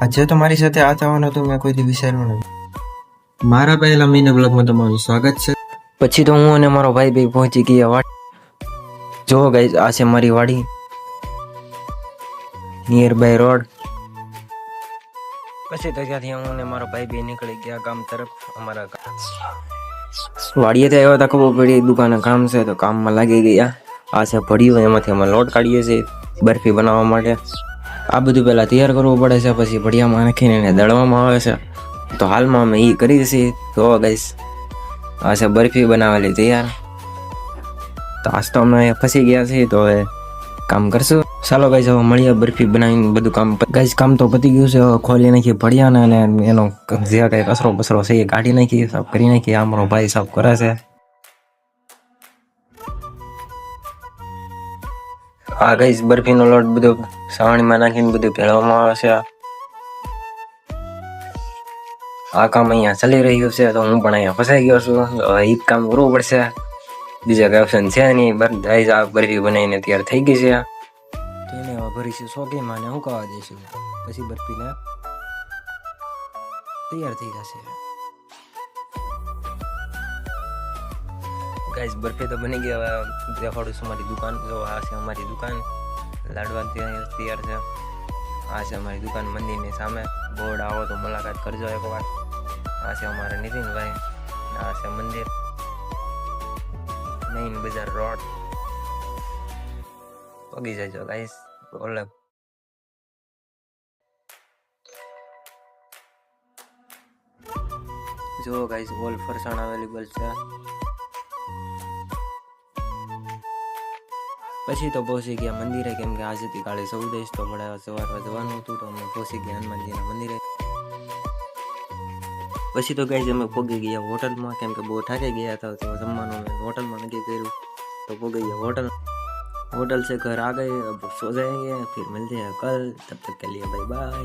આજે તો મારી સાથે આ થવાનું હતું, મેં કોઈથી વિચાર્યું નથી. મારા પહેલા મહિના બ્લોગમાં તમારું સ્વાગત છે. પછી તો હું અને મારો ભાઈ ભાઈ પહોંચી ગયા વાડી. જો ગાઈસ, આ છે મારી વાડી, નિયર બાય રોડ. પછી તો ત્યાંથી હું અને મારો ભાઈ ભાઈ નીકળી ગયા ગામ તરફ. અમારા વાડીએથી આવ્યા હતા, ખબર પડી દુકાને કામ છે તો કામમાં લાગી ગયા. આ છે ભડિયું, એમાંથી અમે લોટ કાઢીએ છીએ બરફી બનાવવા માટે. આ બધું પહેલાં તૈયાર કરવું પડે છે, પછી ભડિયામાં નાખીને એને દળવામાં આવે છે. તો હાલમાં અમે એ કરીએ છીએ. તો ગાઈસ, આ છે બરફી બનાવેલી તૈયાર. તો આજ તો અમે ફસી ગયા છીએ, તો હવે કામ કરશું. ચાલો ગાઈસ, હવે મળીએ બરફી બનાવીને બધું કામ. ગાઈસ, કામ તો પતી ગયું છે. હવે ખોલી નાખીએ ભડિયાને અને એનો જે કંઈ કચરો બસરો છે એ કાઢી નાખીએ, સાફ કરી નાખીએ. આ મારો ભાઈ સાફ કરે છે. આ ગાઈસ, બરફીનો લોટ બધો સાવણીમાં નાખીને બધું ભેળવવામાં આવે છે. આ કામ અહીંયા ચાલી રહ્યું છે, તો હું પણ અહીંયા ફસાઈ ગયો છું. હવે એ જ કામ કરવું પડશે, બીજા કઈ ઓપ્શન છે નહીં. ગાઈસ, આ બરફી બનાવીને તૈયાર થઈ ગઈ છે. તો એને હવે ભરીશું સોગીમાં ને ઉકાવા દઈશું, પછી બરફીને તૈયાર થઈ જશે. ગાઈસ, બરફી તો બની ગઈ. હવે દેખાડું છું મારી દુકાન. જો આ છે અમારી દુકાન, લાડવા તૈયાર છે. આ છે અમારી દુકાન મંદિરની સામે. બોર્ડ આવો તો મુલાકાત કરજો એકવાર. આ છે અમારા નીતિનભાઈ, આ છે મંદિર, મેઇન બજાર રોડ. પગી જજો ગાઈસ. ઓલે જો ગાઈસ, ઓલ ફરસાણ અવેલેબલ છે. પછી તો પહોંચી ગયા મંદિરે, કેમ કે આજે હતી કાલે 14 તો મળે સવારમાં જવાનું હતું, તો અમે પહોંચી ગયા હનુમાનજીના મંદિરે. પછી તો ગાઈસ, અમે પહોંચી ગયા હોટલમાં, કેમ કે બહુ થાકી ગયા હતા. તો જમવાનું અમે હોટલમાં નક્કી કર્યું, તો પહોંચી ગયા હોટલ. होटल से घर आ गए, अब सो जाएंगे, फिर मिलते हैं कल, तब तक के लिए बाय बाय।